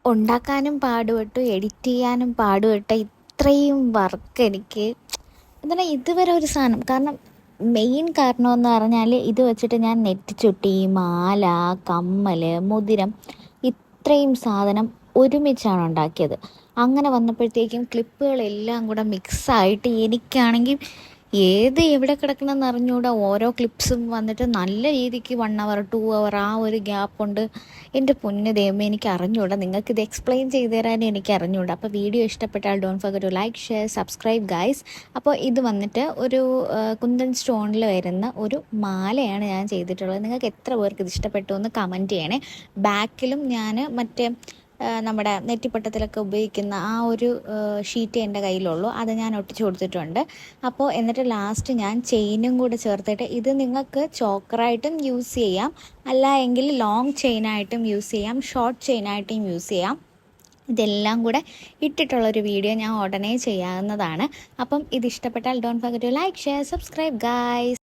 ഉണ്ടാക്കാനും പാടുപെട്ടു, എഡിറ്റ് ചെയ്യാനും പാടുപെട്ട ഇത്രയും വർക്ക് എനിക്ക് എന്താണ് ഇതുവരെ ഒരു സാധനം. കാരണം മെയിൻ കാരണമെന്ന് പറഞ്ഞാൽ ഇത് വെച്ചിട്ട് ഞാൻ നെറ്റിച്ചുട്ടി, മാല, കമ്മൽ, മോതിരം ഇത്രയും സാധനം ഒരുമിച്ചാണ് ഉണ്ടാക്കിയത്. അങ്ങനെ വന്നപ്പോഴത്തേക്കും ക്ലിപ്പുകളെല്ലാം കൂടെ മിക്സായിട്ട് എനിക്കാണെങ്കിൽ എവിടെ കിടക്കണമെന്ന് അറിഞ്ഞുകൂടാ. ഓരോ ക്ലിപ്സും വന്നിട്ട് നല്ല രീതിക്ക് 1 അവർ 2 അവർ ആ ഒരു ഗ്യാപ്പ് കൊണ്ട് എൻ്റെ പൊന്ന് ദൈവമേ എനിക്ക് അറിഞ്ഞുകൂടാ. നിങ്ങൾക്കിത് എക്സ്പ്ലെയിൻ ചെയ്തു തരാൻ എനിക്ക് അറിഞ്ഞുകൂടാ. അപ്പോൾ വീഡിയോ ഇഷ്ടപ്പെട്ടാൽ don't forget to like, share, subscribe guys. അപ്പോൾ ഇത് വന്നിട്ട് ഒരു കുന്തൻ സ്റ്റോണിൽ വരുന്ന ഒരു മാലയാണ് ഞാൻ ചെയ്തിട്ടുള്ളത്. നിങ്ങൾക്ക് എത്ര പേർക്ക് ഇത് ഇഷ്ടപ്പെട്ടു എന്ന് കമൻറ്റ് ചെയ്യണേ. ബാക്കിലും ഞാൻ മറ്റേ നമ്മുടെ നെറ്റിപ്പട്ടത്തിലൊക്കെ ഉപയോഗിക്കുന്ന ആ ഒരു ഷീറ്റ് എൻ്റെ കയ്യിലുള്ളൂ, അത് ഞാൻ ഒട്ടിച്ചു കൊടുത്തിട്ടുണ്ട്. അപ്പോൾ എന്നിട്ട് ലാസ്റ്റ് ഞാൻ ചെയിനും കൂടെ ചേർത്തിട്ട്, ഇത് നിങ്ങൾക്ക് ചോക്കറായിട്ടും യൂസ് ചെയ്യാം, അല്ല എങ്കിൽ ലോങ് ചെയിനായിട്ടും യൂസ് ചെയ്യാം, ഷോർട്ട് ചെയിനായിട്ടും യൂസ് ചെയ്യാം. ഇതെല്ലാം കൂടെ ഇട്ടിട്ടുള്ളൊരു വീഡിയോ ഞാൻ ഉടനെ ചെയ്യാവുന്നതാണ്. അപ്പം ഇത് ഇഷ്ടപ്പെട്ടാൽ don't forget to like, share, subscribe guys.